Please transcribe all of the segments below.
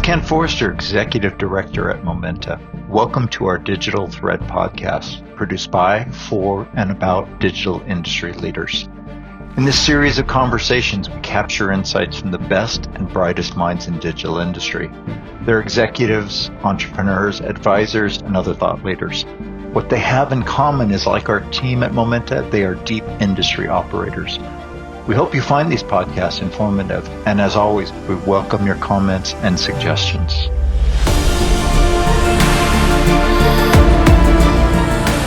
Ken Forster, Executive Director at Momenta. Welcome to our Digital Thread podcast, produced by, for, and about digital industry leaders. In this series of conversations, we capture insights from the best and brightest minds in digital industry. They're executives, entrepreneurs, advisors, and other thought leaders. What they have in common is, like our team at Momenta, they are deep industry operators. We hope you find these podcasts informative, and as always, we welcome your comments and suggestions.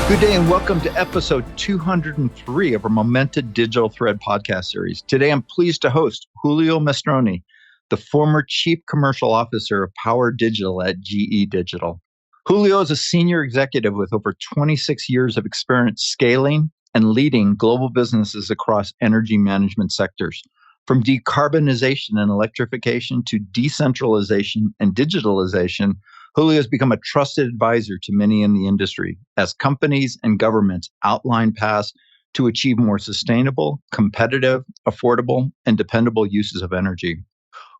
Good day and welcome to episode 203 of our Momenta Digital Thread podcast series. Today I'm pleased to host Julio Mestroni, the former Chief Commercial Officer of Power Digital at GE Digital. Julio is a senior executive with over 26 years of experience scaling and leading global businesses across energy management sectors. From decarbonization and electrification to decentralization and digitalization, Julio has become a trusted advisor to many in the industry as companies and governments outline paths to achieve more sustainable, competitive, affordable, and dependable uses of energy.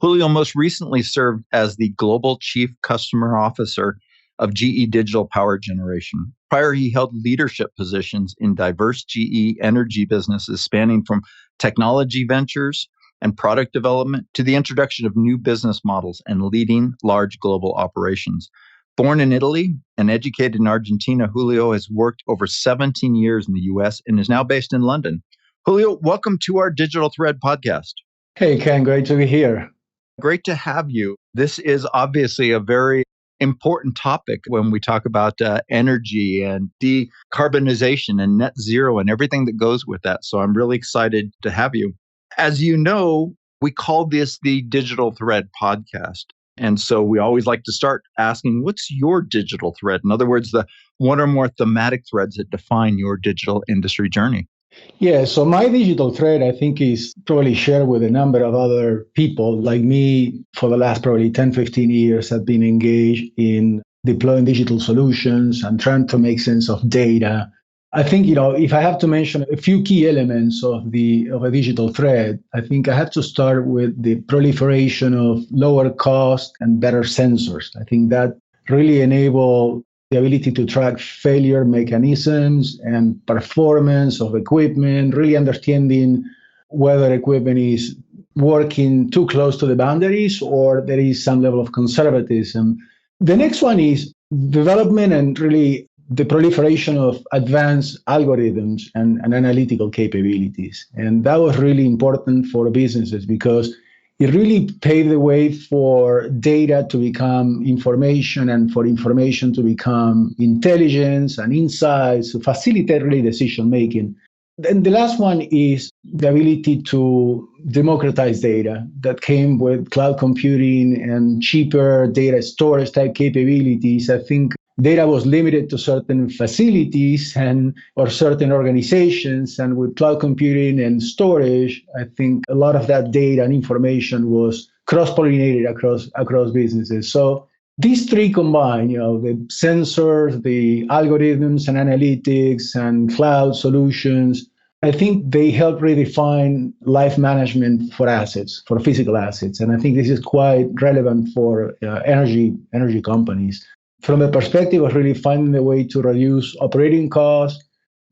Julio most recently served as the Global Chief Customer Officer of GE Digital Power Generation. Prior, he held leadership positions in diverse GE energy businesses spanning from technology ventures and product development to the introduction of new business models and leading large global operations. Born in Italy and educated in Argentina, Julio has worked over 17 years in the US and is now based in London. Julio, welcome to our Digital Thread podcast. Hey, Ken, great to be here. Great to have you. This is obviously a very important topic when we talk about energy and decarbonization and net zero and everything that goes with that. So I'm really excited to have you. As you know, we call this the Digital Thread podcast. And so we always like to start asking, what's your digital thread? In other words, the one or more thematic threads that define your digital industry journey. Yeah, so my digital thread, I think, is probably shared with a number of other people like me. For the last probably 10, 15 years, I've been engaged in deploying digital solutions and trying to make sense of data. I think, if I have to mention a few key elements of a digital thread, I think I have to start with the proliferation of lower cost and better sensors. I think that really enable the ability to track failure mechanisms and performance of equipment, really understanding whether equipment is working too close to the boundaries or there is some level of conservatism. The next one is development and really the proliferation of advanced algorithms and analytical capabilities. And that was really important for businesses because it really paved the way for data to become information and for information to become intelligence and insights to facilitate really decision making. And the last one is the ability to democratize data that came with cloud computing and cheaper data storage type capabilities. I think data was limited to certain facilities or certain organizations. And with cloud computing and storage, I think a lot of that data and information was cross-pollinated across businesses. So these three combined, the sensors, the algorithms and analytics and cloud solutions, I think they help redefine life management for assets, for physical assets. And I think this is quite relevant for energy companies. From the perspective of really finding a way to reduce operating costs,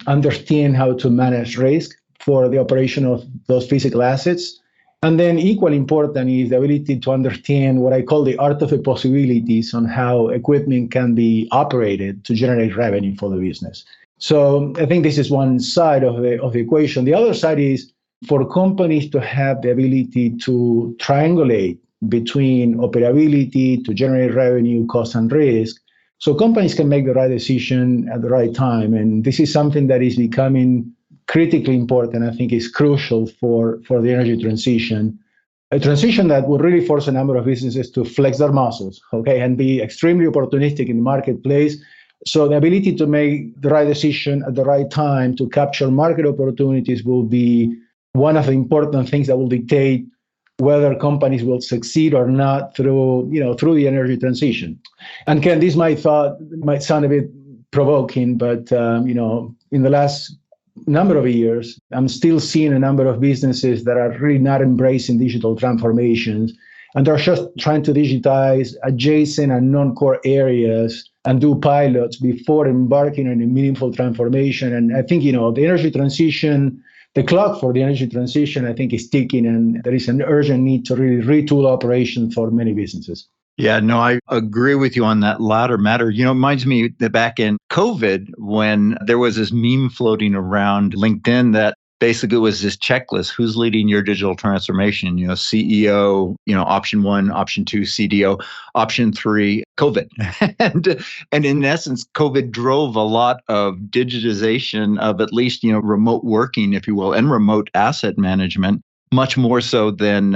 understand how to manage risk for the operation of those physical assets. And then equally important is the ability to understand what I call the art of the possibilities on how equipment can be operated to generate revenue for the business. So I think this is one side of the equation. The other side is for companies to have the ability to triangulate between operability to generate revenue, cost, and risk, so companies can make the right decision at the right time. And this is something that is becoming critically important. I think is crucial for the energy transition, a transition that will really force a number of businesses to flex their muscles, and be extremely opportunistic in the marketplace. So the ability to make the right decision at the right time to capture market opportunities will be one of the important things that will dictate whether companies will succeed or not through the energy transition. And Ken, this might sound a bit provoking, but in the last number of years, I'm still seeing a number of businesses that are really not embracing digital transformations And they're just trying to digitize adjacent and non-core areas and do pilots before embarking on a meaningful transformation. And I think, the energy transition, the clock for the energy transition, I think, is ticking, and there is an urgent need to really retool operations for many businesses. Yeah, no, I agree with you on that latter matter. It reminds me that back in COVID, when there was this meme floating around LinkedIn that basically was this checklist: who's leading your digital transformation? CEO, option one, option two, CDO, option three, COVID. and in essence, COVID drove a lot of digitization of at least, remote working, if you will, and remote asset management, much more so than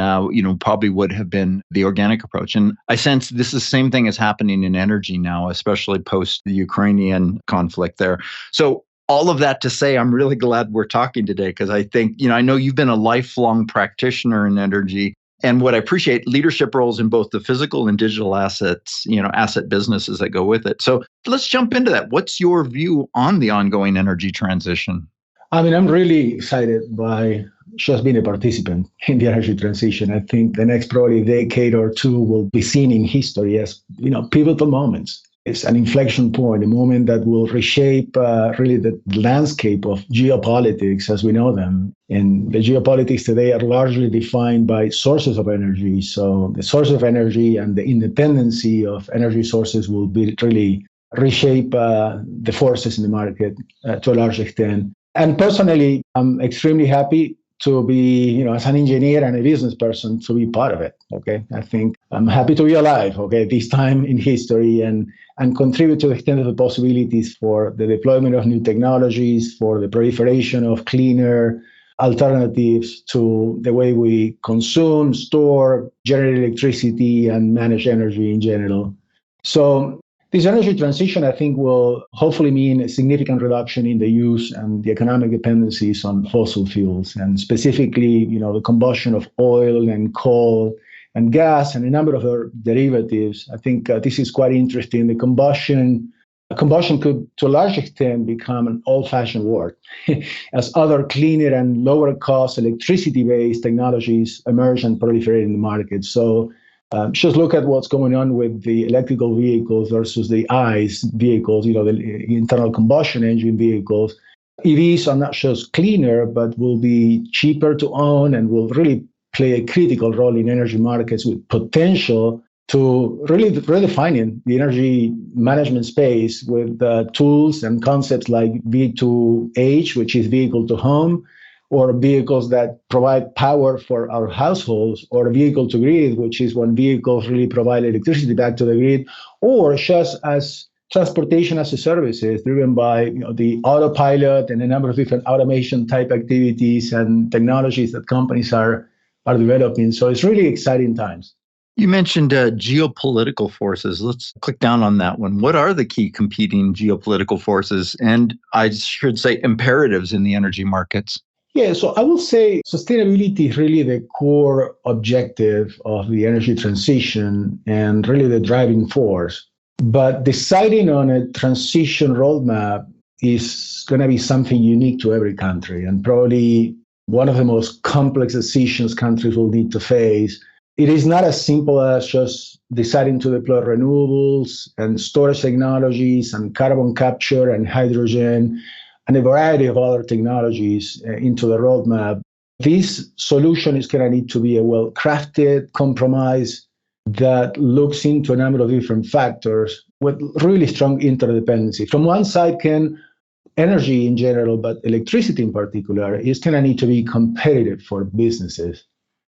probably would have been the organic approach. And I sense this is the same thing is happening in energy now, especially post the Ukrainian conflict there. So all of that to say, I'm really glad we're talking today, because I think, I know you've been a lifelong practitioner in energy. And what I appreciate, leadership roles in both the physical and digital assets, asset businesses that go with it. So let's jump into that. What's your view on the ongoing energy transition? I mean, I'm really excited by just being a participant in the energy transition. I think the next probably decade or two will be seen in history as, pivotal moments. It's an inflection point, a moment that will reshape really the landscape of geopolitics as we know them. And the geopolitics today are largely defined by sources of energy. So the source of energy and the independency of energy sources will be really reshape the forces in the market to a large extent. And personally, I'm extremely happy to be, as an engineer and a business person, to be part of it. Okay, I think I'm happy to be alive. Okay, this time in history, and contribute to the extent of the possibilities for the deployment of new technologies, for the proliferation of cleaner alternatives to the way we consume, store, generate electricity, and manage energy in general. So this energy transition, I think, will hopefully mean a significant reduction in the use and the economic dependencies on fossil fuels, and specifically, the combustion of oil and coal and gas and a number of other derivatives. I think this is quite interesting. The combustion could, to a large extent, become an old-fashioned word as other cleaner and lower-cost electricity-based technologies emerge and proliferate in the market. So just look at what's going on with the electrical vehicles versus the ICE vehicles, the internal combustion engine vehicles. EVs are not just cleaner, but will be cheaper to own and will really play a critical role in energy markets, with potential to really redefining the energy management space with tools and concepts like V2H, which is vehicle to home, or vehicles that provide power for our households, or vehicle to grid, which is when vehicles really provide electricity back to the grid, or just as transportation as a services driven by the autopilot and a number of different automation type activities and technologies that companies are developing. So it's really exciting times. You mentioned geopolitical forces. Let's click down on that one. What are the key competing geopolitical forces, and I should say imperatives, in the energy markets? Yeah, so I will say sustainability is really the core objective of the energy transition and really the driving force. But deciding on a transition roadmap is going to be something unique to every country, and probably one of the most complex decisions countries will need to face. It is not as simple as just deciding to deploy renewables and storage technologies and carbon capture and hydrogen and a variety of other technologies into the roadmap. This solution is going to need to be a well-crafted compromise that looks into a number of different factors with really strong interdependency. From one side, energy in general, but electricity in particular, is going to need to be competitive for businesses.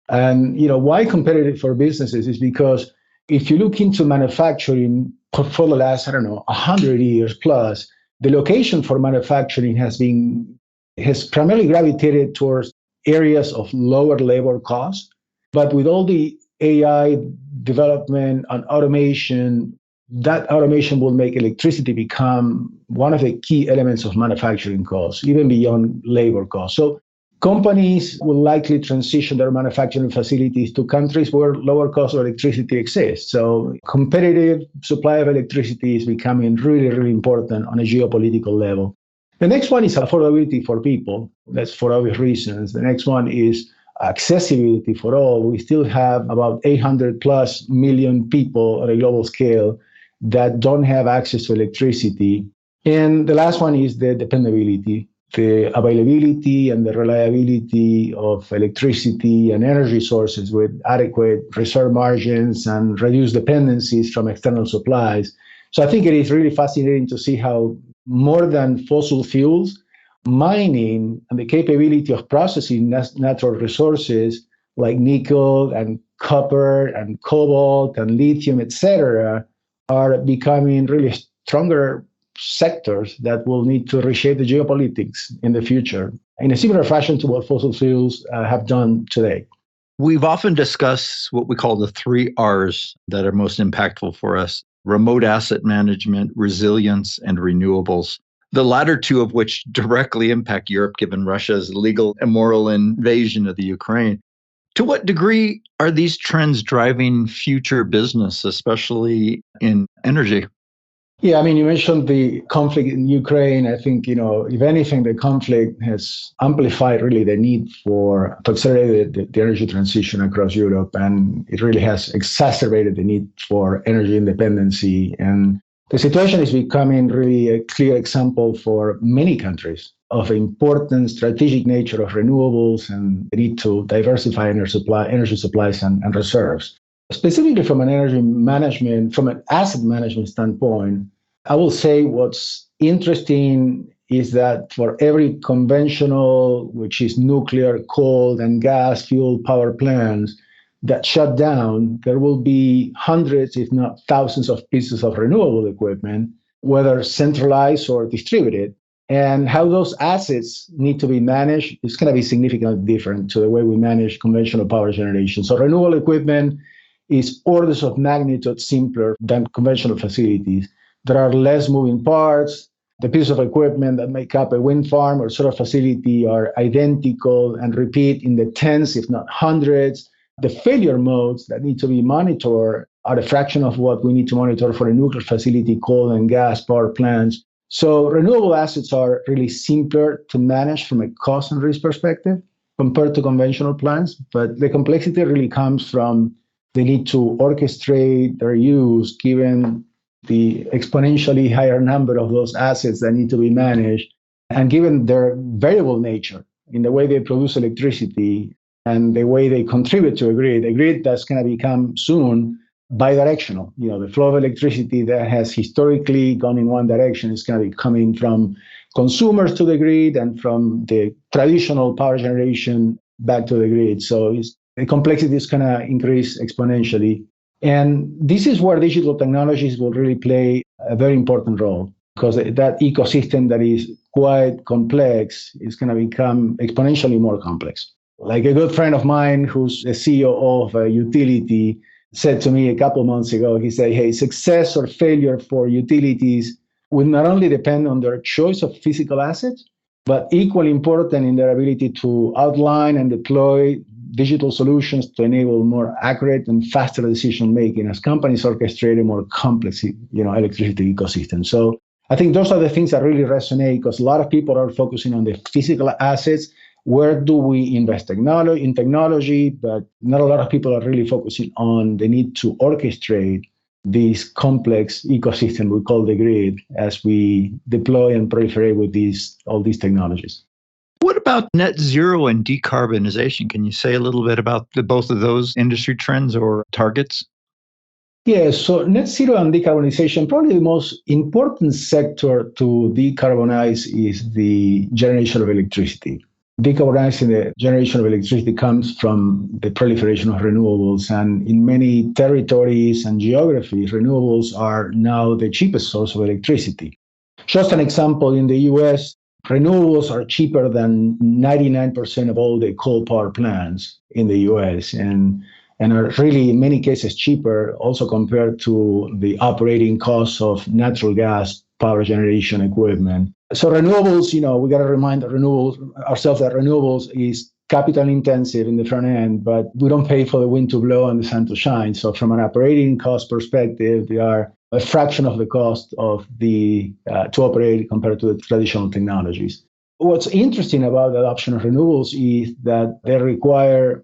And why competitive for businesses is because if you look into manufacturing for the last, 100 years plus, the location for manufacturing has primarily gravitated towards areas of lower labor cost. But with all the AI development and automation, that automation will make electricity become one of the key elements of manufacturing costs, even beyond labor costs. So companies will likely transition their manufacturing facilities to countries where lower cost of electricity exists. So competitive supply of electricity is becoming really, really important on a geopolitical level. The next one is affordability for people. That's for obvious reasons. The next one is accessibility for all, we still have about 800 plus million people on a global scale that don't have access to electricity. And the last one is the dependability, the availability and the reliability of electricity and energy sources with adequate reserve margins and reduced dependencies from external supplies. So I think it is really fascinating to see how more than fossil fuels, mining and the capability of processing natural resources like nickel and copper and cobalt and lithium, etc., are becoming really stronger sectors that will need to reshape the geopolitics in the future in a similar fashion to what fossil fuels have done today. We've often discussed what we call the 3 Rs that are most impactful for us: remote asset management, resilience, and renewables. The latter two of which directly impact Europe, given Russia's illegal, immoral invasion of the Ukraine. To what degree are these trends driving future business, especially in energy? Yeah, I mean, you mentioned the conflict in Ukraine. I think, if anything, the conflict has amplified really the need to accelerate the energy transition across Europe. And it really has exacerbated the need for energy independency. And the situation is becoming really a clear example for many countries of the important strategic nature of renewables and the need to diversify energy supplies and reserves. Specifically from an from an asset management standpoint, I will say what's interesting is that for every conventional, which is nuclear, coal, and gas fuel power plants that shut down, there will be hundreds, if not thousands, of pieces of renewable equipment, whether centralized or distributed. And how those assets need to be managed is going to be significantly different to the way we manage conventional power generation. So renewable equipment is orders of magnitude simpler than conventional facilities. There are less moving parts. The pieces of equipment that make up a wind farm or solar facility are identical and repeat in the tens, if not hundreds. The failure modes that need to be monitored are a fraction of what we need to monitor for a nuclear facility, coal and gas power plants. So renewable assets are really simpler to manage from a cost and risk perspective compared to conventional plants. But the complexity really comes from the need to orchestrate their use given the exponentially higher number of those assets that need to be managed, and given their variable nature in the way they produce electricity and the way they contribute to a grid that's going to become soon bidirectional. The flow of electricity that has historically gone in one direction is going to be coming from consumers to the grid and from the traditional power generation back to the grid. So the complexity is going to increase exponentially. And this is where digital technologies will really play a very important role, because that ecosystem that is quite complex is going to become exponentially more complex. Like a good friend of mine who's the CEO of a utility said to me a couple of months ago, he said, hey, success or failure for utilities will not only depend on their choice of physical assets, but equally important in their ability to outline and deploy digital solutions to enable more accurate and faster decision making as companies orchestrate a more complex, electricity ecosystem. So I think those are the things that really resonate, because a lot of people are focusing on the physical assets. Where do we invest in technology? But not a lot of people are really focusing on the need to orchestrate this complex ecosystem we call the grid as we deploy and proliferate with all these technologies. What about net zero and decarbonization? Can you say a little bit about both of those industry trends or targets? Yeah, so net zero and decarbonization, probably the most important sector to decarbonize is the generation of electricity. Decarbonizing the generation of electricity comes from the proliferation of renewables. And in many territories and geographies, renewables are now the cheapest source of electricity. Just an example, in the US, renewables are cheaper than 99% of all the coal power plants in the US, and are really, in many cases, cheaper also compared to the operating costs of natural gas power generation equipment. So renewables, we got to remind ourselves that renewables is capital intensive in the front end, but we don't pay for the wind to blow and the sun to shine. So from an operating cost perspective, they are a fraction of the cost of to operate compared to the traditional technologies. What's interesting about the adoption of renewables is that they require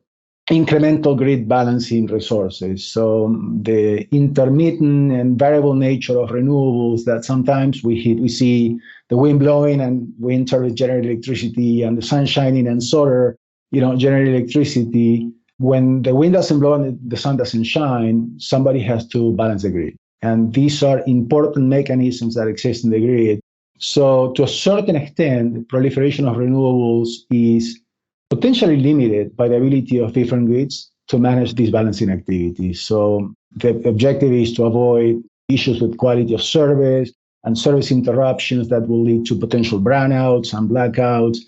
incremental grid balancing resources. So the intermittent and variable nature of renewables that sometimes we see the wind blowing and wind turbines generate electricity and the sun shining and solar, generate electricity. When the wind doesn't blow and the sun doesn't shine, somebody has to balance the grid. And these are important mechanisms that exist in the grid. So to a certain extent, the proliferation of renewables is potentially limited by the ability of different grids to manage these balancing activities. So the objective is to avoid issues with quality of service and service interruptions that will lead to potential brownouts and blackouts.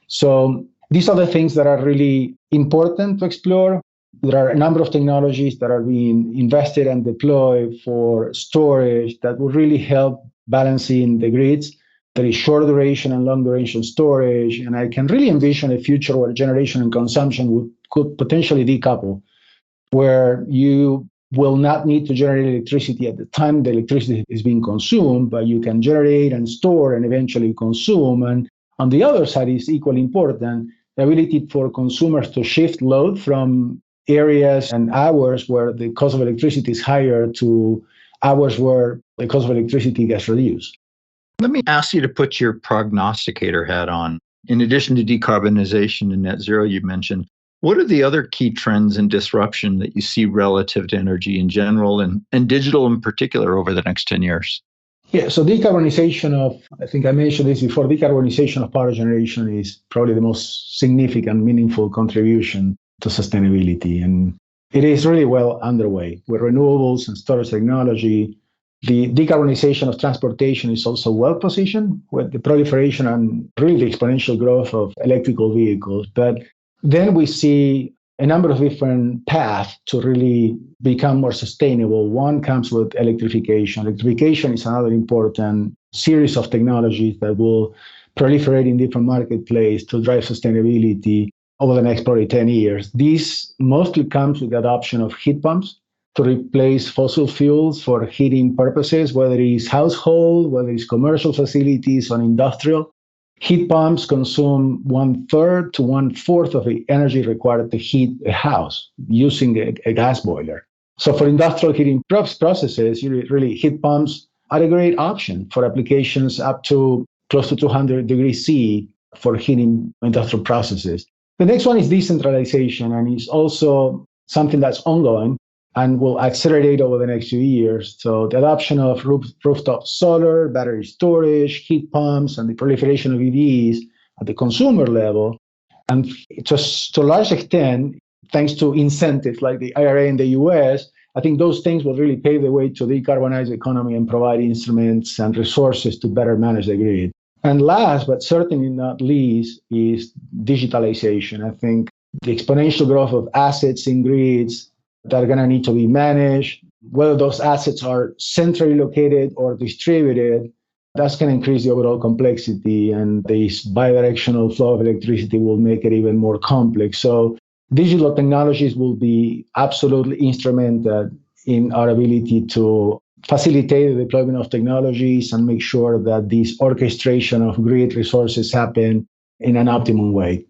So these are the things that are really important to explore. There are a number of technologies that are being invested and deployed for storage that will really help balancing the grids. There is short duration and long duration storage. And I can really envision a future where generation and consumption could potentially decouple, where you will not need to generate electricity at the time the electricity is being consumed, but you can generate and store and eventually consume. And on the other side is equally important, the ability for consumers to shift load from areas and hours where the cost of electricity is higher to hours where the cost of electricity gets reduced. Let me ask you to put your prognosticator hat on. In addition to decarbonization and net zero you mentioned, what are the other key trends and disruption that you see relative to energy in general and digital in particular over the next 10 years? Yeah, so decarbonization I think I mentioned this before, decarbonization of power generation is probably the most significant, meaningful contribution to sustainability. And it is really well underway with renewables and storage technology. The decarbonization of transportation is also well positioned with the proliferation and really the exponential growth of electrical vehicles. But then we see a number of different paths to really become more sustainable. One comes with electrification. Electrification is another important series of technologies that will proliferate in different marketplaces to drive sustainability over the next probably 10 years. This mostly comes with the adoption of heat pumps to replace fossil fuels for heating purposes, whether it's household, whether it's commercial facilities or industrial. Heat pumps consume 1/3 to 1/4 of the energy required to heat a house using a gas boiler. So for industrial heating processes, really heat pumps are a great option for applications up to close to 200 degrees C for heating industrial processes. The next one is decentralization, and it's also something that's ongoing and will accelerate over the next few years. So the adoption of rooftop solar, battery storage, heat pumps, and the proliferation of EVs at the consumer level. And just to a large extent, thanks to incentives like the IRA in the US, I think those things will really pave the way to decarbonize the economy and provide instruments and resources to better manage the grid. And last, but certainly not least, is digitalization. I think the exponential growth of assets in grids that are going to need to be managed, whether those assets are centrally located or distributed, that's going to increase the overall complexity, and this bidirectional flow of electricity will make it even more complex. So digital technologies will be absolutely instrumental in our ability to facilitate the deployment of technologies and make sure that this orchestration of grid resources happen in an optimum way.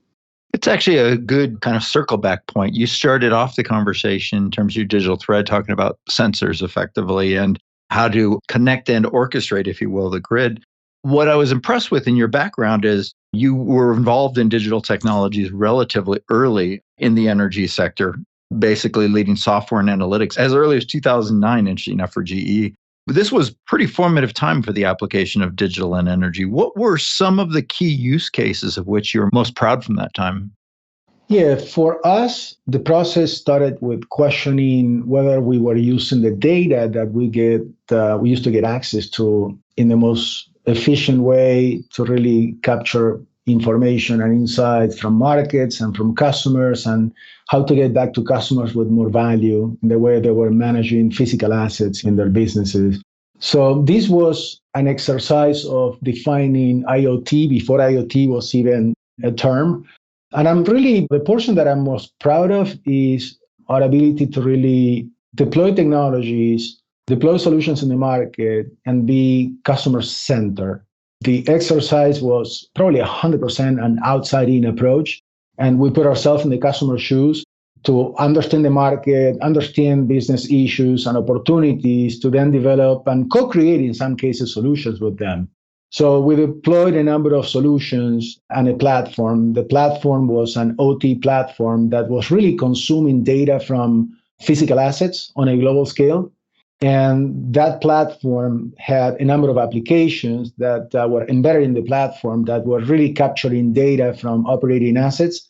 It's actually a good kind of circle back point. You started off the conversation in terms of your digital thread talking about sensors effectively and how to connect and orchestrate, if you will, the grid. What I was impressed with in your background is you were involved in digital technologies relatively early in the energy sector, basically leading software and analytics as early as 2009, interesting enough for GE. But this was pretty formative time for the application of digital and energy. What were some of the key use cases of which you're most proud from that time? Yeah, for us, the process started with questioning whether we were using the data that we used to get access to in the most efficient way to really capture information and insights from markets and from customers, and how to get back to customers with more value in the way they were managing physical assets in their businesses. So this was an exercise of defining IoT before IoT was even a term. And the portion that I'm most proud of is our ability to really deploy technologies, deploy solutions in the market, and be customer-centered. The exercise was probably 100% an outside-in approach, and we put ourselves in the customer's shoes to understand the market, understand business issues and opportunities to then develop and co-create, in some cases, solutions with them. So we deployed a number of solutions and a platform. The platform was an OT platform that was really consuming data from physical assets on a global scale. And that platform had a number of applications that were embedded in the platform that were really capturing data from operating assets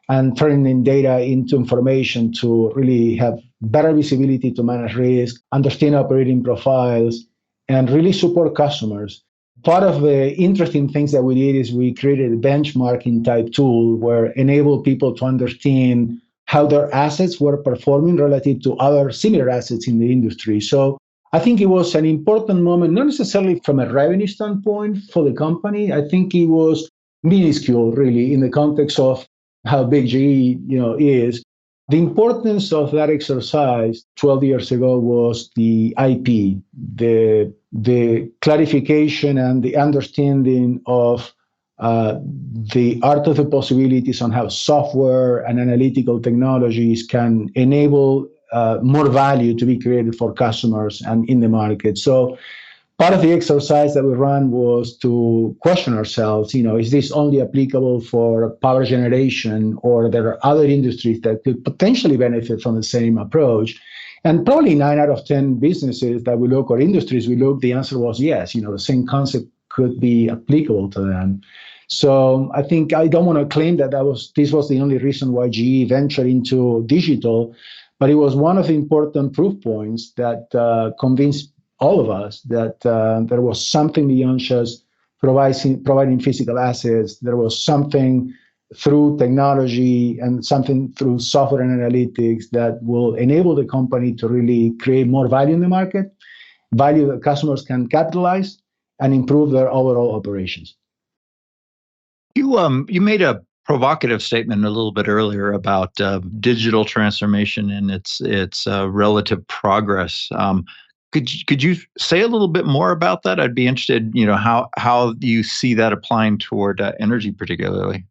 and turning data into information to really have better visibility to manage risk, understand operating profiles, and really support customers. Part of the interesting things that we did is we created a benchmarking type tool where enable people to understand how their assets were performing relative to other similar assets in the industry. So I think it was an important moment, not necessarily from a revenue standpoint for the company. I think it was minuscule, really, in the context of how big GE, is. The importance of that exercise 12 years ago was the IP, the clarification and the understanding of the art of the possibilities on how software and analytical technologies can enable more value to be created for customers and in the market. So part of the exercise that we ran was to question ourselves, is this only applicable for power generation, or there are other industries that could potentially benefit from the same approach? And probably 9 out of 10 businesses that we look, or industries we look, the answer was yes. The same concept could be applicable to them. So I think I don't want to claim that this was the only reason why GE ventured into digital, but it was one of the important proof points that convinced all of us that there was something beyond just providing physical assets. There was something through technology and something through software and analytics that will enable the company to really create more value in the market, value that customers can capitalize, and improve their overall operations. You made a provocative statement a little bit earlier about digital transformation and its relative progress. Could you say a little bit more about that? I'd be interested, how you see that applying toward energy particularly.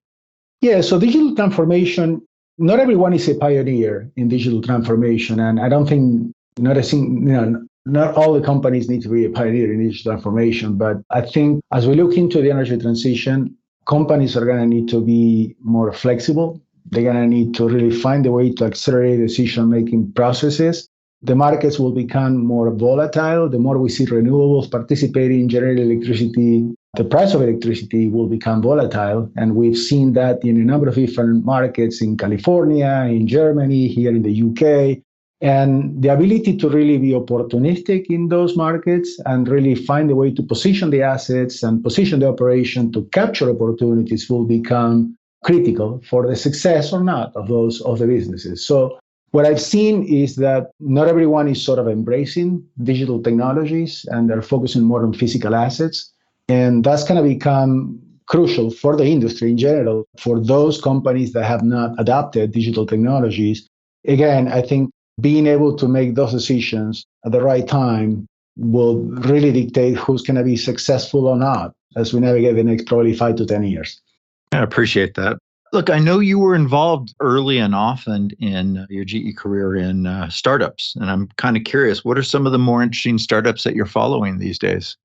Yeah, so digital transformation, not everyone is a pioneer in digital transformation, and I don't think not all the companies need to be a pioneer in digital transformation. But I think as we look into the energy transition, companies are going to need to be more flexible. They're going to need to really find a way to accelerate decision-making processes. The markets will become more volatile. The more we see renewables participating in generating electricity, the price of electricity will become volatile. And we've seen that in a number of different markets in California, in Germany, here in the UK. And the ability to really be opportunistic in those markets and really find a way to position the assets and position the operation to capture opportunities will become critical for the success or not of the businesses. So what I've seen is that not everyone is sort of embracing digital technologies, and they're focusing more on physical assets. And that's going to become crucial for the industry in general, for those companies that have not adopted digital technologies. Again, I think being able to make those decisions at the right time will really dictate who's going to be successful or not as we navigate the next probably 5 to 10 years. I appreciate that. Look, I know you were involved early and often in your GE career in startups, and I'm kind of curious, what are some of the more interesting startups that you're following these days?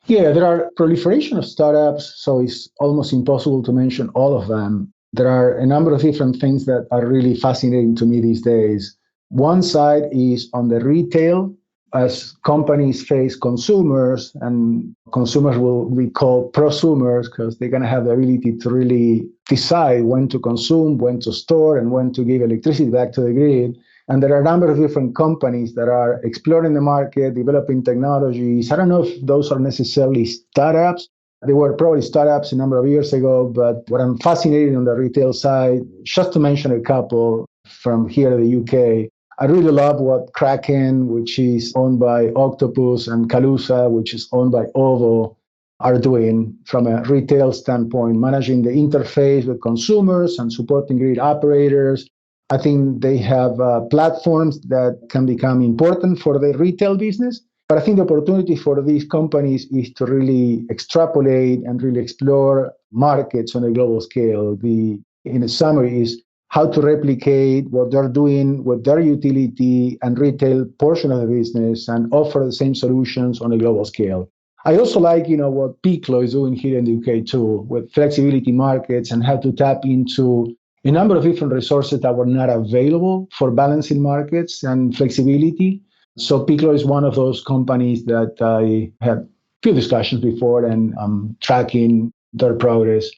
Yeah, there are proliferation of startups, so it's almost impossible to mention all of them. There are a number of different things that are really fascinating to me these days. One side is on the retail, as companies face consumers, and consumers will be called prosumers because they're going to have the ability to really decide when to consume, when to store, and when to give electricity back to the grid. And there are a number of different companies that are exploring the market, developing technologies. I don't know if those are necessarily startups. They were probably startups a number of years ago, but what I'm fascinated on the retail side, just to mention a couple from here in the UK, I really love what Kraken, which is owned by Octopus, and Calusa, which is owned by Ovo, are doing from a retail standpoint, managing the interface with consumers and supporting grid operators. I think they have platforms that can become important for the retail business, But I think the opportunity for these companies is to really extrapolate and really explore markets on a global scale. In a summary, is how to replicate what they're doing with their utility and retail portion of the business and offer the same solutions on a global scale. I also like, what Piclo is doing here in the UK too, with flexibility markets and how to tap into a number of different resources that were not available for balancing markets and flexibility. So Piclo is one of those companies that I had a few discussions before, and I'm tracking their progress.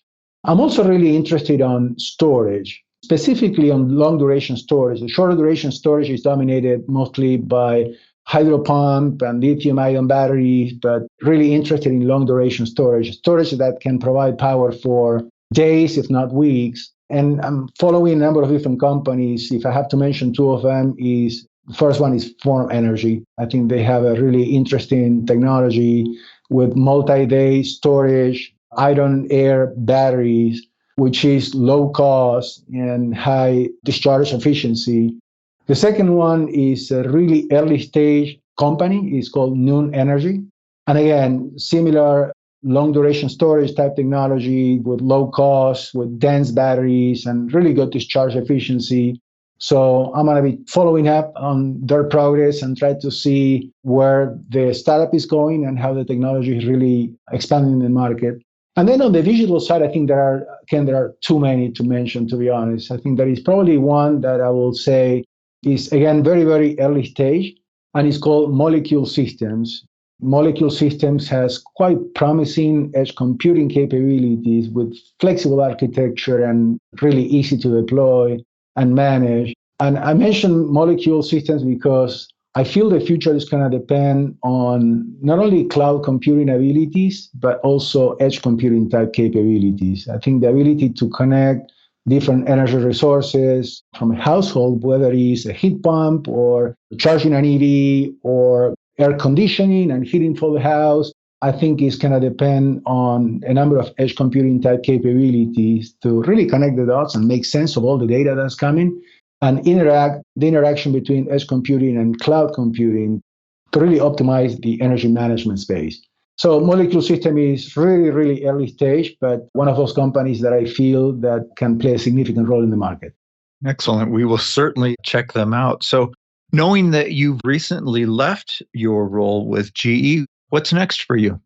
I'm also really interested on storage, specifically on long duration storage. The shorter duration storage is dominated mostly by hydro pump and lithium ion batteries, but really interested in long duration storage that can provide power for days, if not weeks. And I'm following a number of different companies. If I have to mention two of them, the first one is Form Energy. I think they have a really interesting technology with multi-day storage, iron air batteries, which is low cost and high discharge efficiency. The second one is a really early stage company. It's called Noon Energy. And again, similar long duration storage type technology with low cost, with dense batteries and really good discharge efficiency. So I'm going to be following up on their progress and try to see where the startup is going and how the technology is really expanding in the market. And then on the digital side, I think there are too many to mention, to be honest. I think there is probably one that I will say is, again, very, very early stage, and it's called Molecule Systems. Molecule Systems has quite promising edge computing capabilities with flexible architecture and really easy to deploy and manage. And I mentioned Molecule Systems because I feel the future is going to depend on not only cloud computing abilities, but also edge computing type capabilities. I think the ability to connect different energy resources from a household, whether it's a heat pump or charging an EV or air conditioning and heating for the house, I think is going to depend on a number of edge computing type capabilities to really connect the dots and make sense of all the data that's coming and the interaction between edge computing and cloud computing to really optimize the energy management space. So Molecule System is really, really early stage, but one of those companies that I feel that can play a significant role in the market. Excellent. We will certainly check them out. So knowing that you've recently left your role with GE, what's next for you?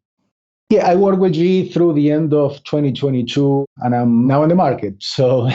Yeah, I worked with GE through the end of 2022, and I'm now in the market. So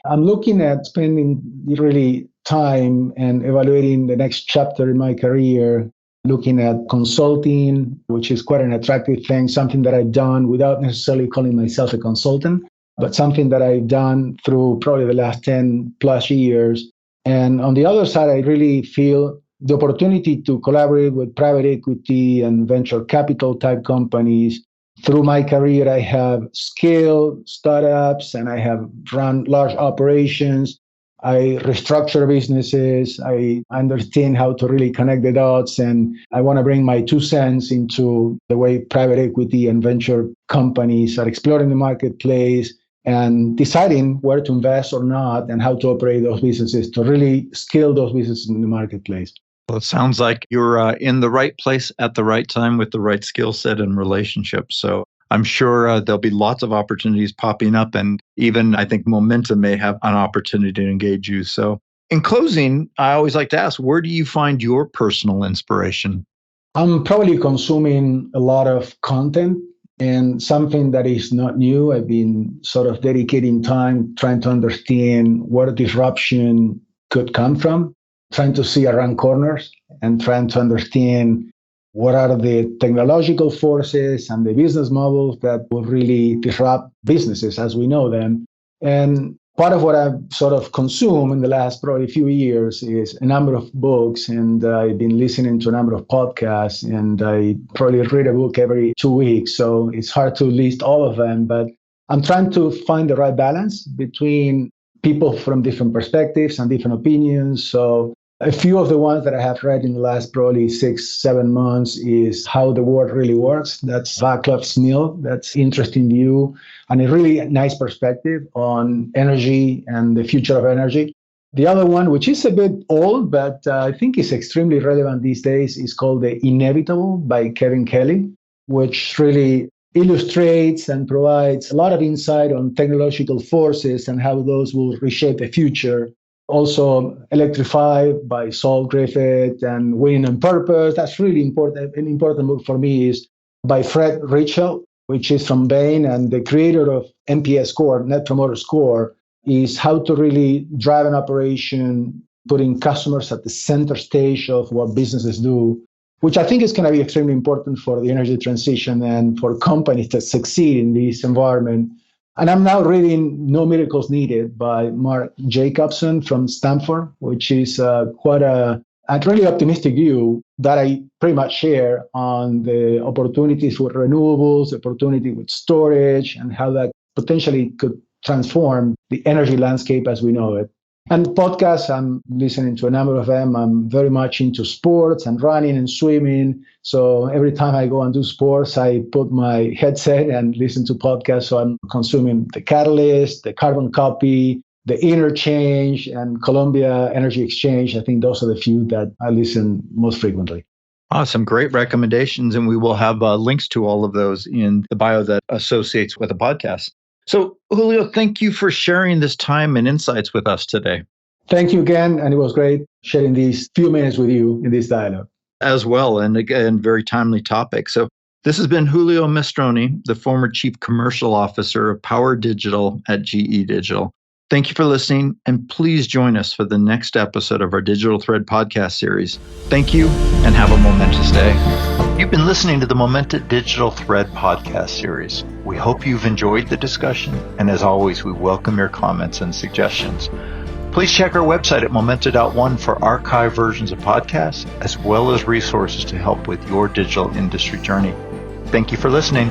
I'm looking at spending really time and evaluating the next chapter in my career, looking at consulting, which is quite an attractive thing, something that I've done without necessarily calling myself a consultant, but something that I've done through probably the last 10 plus years. And on the other side, I really feel the opportunity to collaborate with private equity and venture capital type companies. Through my career, I have scaled startups and I have run large operations. I restructure businesses. I understand how to really connect the dots. And I want to bring my 2 cents into the way private equity and venture companies are exploring the marketplace and deciding where to invest or not and how to operate those businesses to really scale those businesses in the marketplace. Well, it sounds like you're in the right place at the right time with the right skill set and relationships. So I'm sure there'll be lots of opportunities popping up. And even I think Momentum may have an opportunity to engage you. So in closing, I always like to ask, where do you find your personal inspiration? I'm probably consuming a lot of content and something that is not new. I've been sort of dedicating time trying to understand where disruption could come from, trying to see around corners and trying to understand what are the technological forces and the business models that will really disrupt businesses as we know them. And part of what I've sort of consumed in the last probably few years is a number of books, and I've been listening to a number of podcasts, and I probably read a book every 2 weeks. So it's hard to list all of them, but I'm trying to find the right balance between people from different perspectives and different opinions. So a few of the ones that I have read in the last probably 6-7 months is How the World Really Works. That's Václav Smil. That's interesting view and a really nice perspective on energy and the future of energy. The other one, which is a bit old, but I think is extremely relevant these days, is called The Inevitable by Kevin Kelly, which really illustrates and provides a lot of insight on technological forces and how those will reshape the future. Also, Electrified by Saul Griffith and Winning on Purpose. That's really important. An important book for me is by Fred Richel, which is from Bain and the creator of NPS score, Net Promoter Score, is how to really drive an operation, putting customers at the center stage of what businesses do, which I think is going to be extremely important for the energy transition and for companies that succeed in this environment. And I'm now reading No Miracles Needed by Mark Jacobson from Stanford, which is quite a really optimistic view that I pretty much share on the opportunities with renewables, opportunity with storage, and how that potentially could transform the energy landscape as we know it. And podcasts, I'm listening to a number of them. I'm very much into sports and running and swimming. So every time I go and do sports, I put my headset and listen to podcasts. So I'm consuming The Catalyst, The Carbon Copy, The Interchange, and Columbia Energy Exchange. I think those are the few that I listen most frequently. Awesome. Great recommendations. And we will have links to all of those in the bio that associates with the podcast. So, Julio, thank you for sharing this time and insights with us today. Thank you again. And it was great sharing these few minutes with you in this dialogue. As well. And again, very timely topic. So this has been Julio Mestroni, the former Chief Commercial Officer of Power Digital at GE Digital. Thank you for listening, and please join us for the next episode of our Digital Thread podcast series. Thank you, and have a momentous day. You've been listening to the Momented Digital Thread podcast series. We hope you've enjoyed the discussion, and as always, we welcome your comments and suggestions. Please check our website at Momenta.one for archive versions of podcasts, as well as resources to help with your digital industry journey. Thank you for listening.